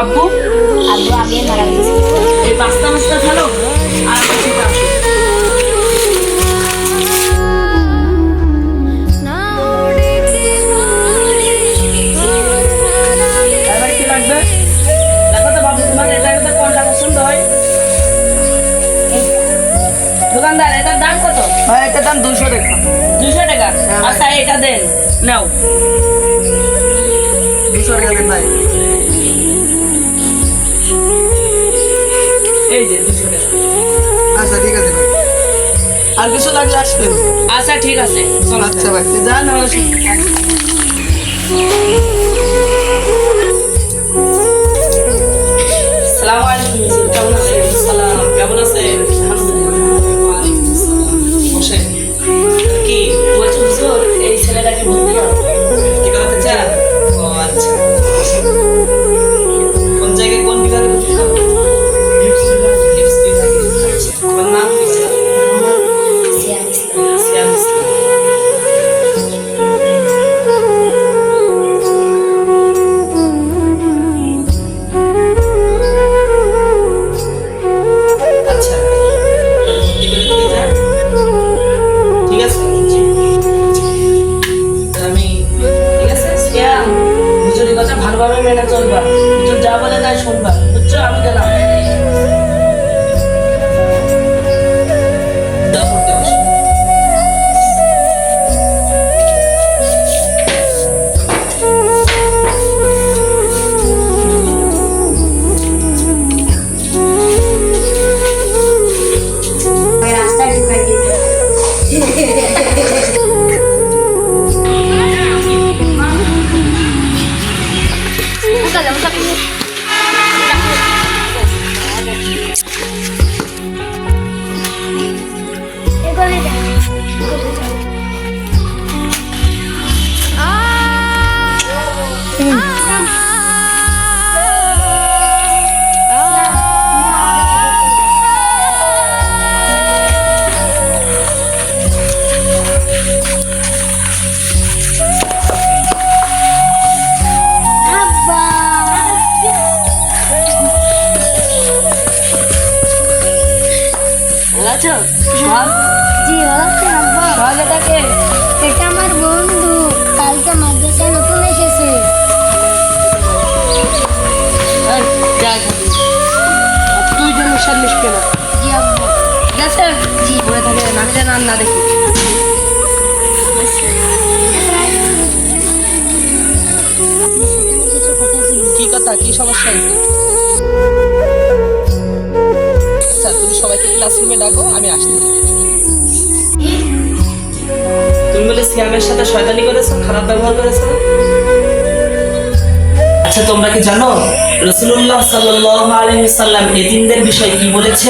আব্বু আগে মারা গেছে। এই পাস্তা মাস্তা খেলো আর কি লাগবে দেখো তো বাবু, তোমার এটা কোনটা পছন্দ হয়? দোকানদার এটার দাম কত? এটার দাম 200 টাকা। 200 টাকা? আচ্ছা এটা দেন, নাও 200 টাকা দেন ভাই। এই যে 200 টাকা। আচ্ছা ঠিক আছে ভাই, আর কিছু লাগলে আসবেন। আচ্ছা ঠিক আছে, আচ্ছা ভাই যান। আসসালামু আলাইকুম। কেমন আছেন? সালাম, কেমন আছেন? বসেন। কি বলছো হুজুর, এই ছেলেটাকে ভর্তি করো? কি করতে চান? ও আচ্ছা, কোন জায়গায় কোন বিভাগে ভর্তি করো? তোমার নাম কি? সিয়াম ইসলাম। সিয়াম ইসলাম। আচ্ছা, ঠিক আছে। আমি ঠিক আছে সিয়াম, হুজুরের কথা ভালোভাবে মেনে চলবা। হুজুর যা বলে তাই শুনবা, বুঝছো? আমি গেলাম। এটা আমার বন্ধু, কালকে মাদ্রাসায় নতুন এসেছে। তুই যেন সামনে না। জি আব্বু। ঠিক আছে? জি বলে থাকে, আমি যেন আর না দেখি। কি কথা, কি সমস্যা হয়েছে? তুমি সবাইকে ক্লাসরুমে ডাকো, আমি আসতেছি। তুমি বলে সিয়ামের সাথে শয়তানি করেছো, খারাপ ব্যবহার করেছো? আচ্ছা তোমরা কি জানো রাসূলুল্লাহ সাল্লাল্লাহু আলাইহি ওয়াসাল্লাম এতিমদের বিষয়ে কি বলেছে?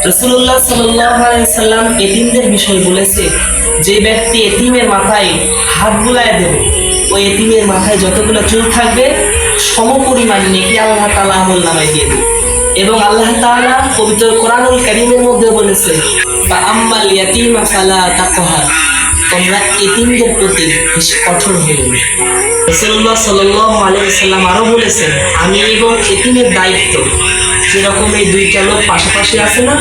রাসূলুল্লাহ সাল্লাল্লাহু আলাইহি ওয়াসাল্লাম এতিমদের বিষয় বলেছে, যে ব্যক্তি এতিমের মাথায় হাত বুলায় দেবে, ওই এতিমের মাথায় যতগুলো চুল থাকবে সমপরিমাণ নেকি আল্লাহ তাআলা আমলনামায় দিয়ে দেবে। এবং আল্লাহ তাআলা পবিত্র কোরআনুল কারীমের মধ্যে বলেছে, ফাআম্মাল ইয়াতীমা ফালা তাকহার, তোমরা এতিমদের প্রতি বেশি কঠোর হইও না। রাসূলুল্লাহ সাল্লাল্লাহু আলাইহি ওয়াসাল্লাম আরো বলেছেন, আমি এবং এতিমের দায়িত্ব যেরকম এই দুইটা লোক পাশাপাশি আছে না,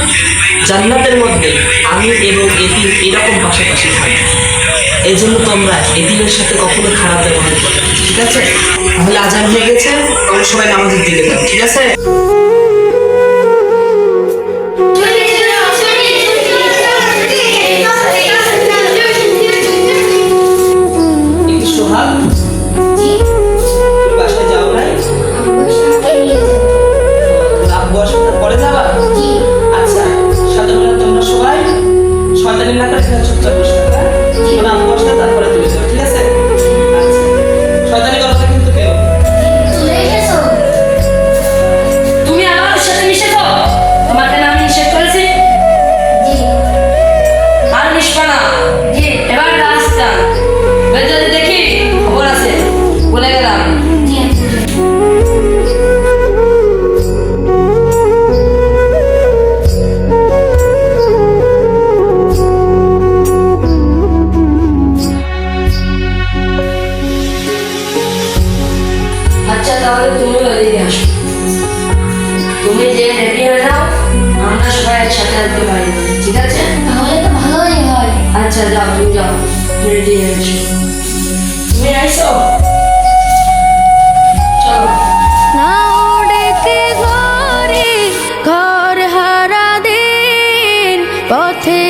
জান্নাতের মধ্যে আমি এবং এতিম এরকম পাশাপাশি থাকবো। এই জন্য তোমরা এতিমের সাথে কখনো খারাপ ব্যবহার করবে না, ঠিক আছে? তাহলে আজান হয়ে গেছে, তোমরা সবাই নামাজের দিকে যাও, ঠিক আছে? একটু সোহাগ, তুমি বাসায় যাও নাই? আব্বু আসার পরে যাবা? আচ্ছা, সাথে বলে তোমরা সবাই শয়তানি না করে এখানে চুপচাপ বসে থাকবে। তোমরা আব্বু আসলে তারপরে তুমি যাও, ঠিক আছে? আচ্ছা, শয়তানি করো না কিন্তু কেউ। তুমি আমার সাথে মিশেছো? তোমাকে না আমি নিষেধ করেছি? আর মিশবা না। এবার রাস্তা যদি দেখি খবর আছে, বলে গেলাম। আচ্ছা তাহলে তুমি ওদিকে আসো। তুমি যে রেডি হয়ে যাও, আমরা সবাই একসাথে আসতে পারি, ঠিক আছে? তাহলে তো ভালোই হয়। আচ্ছা যাও, তুমি যাও, রেডি হয়ে এসো। তুমি আইসো, চলো। না ওড়েতে ঘরে ঘর হারা দিন পথে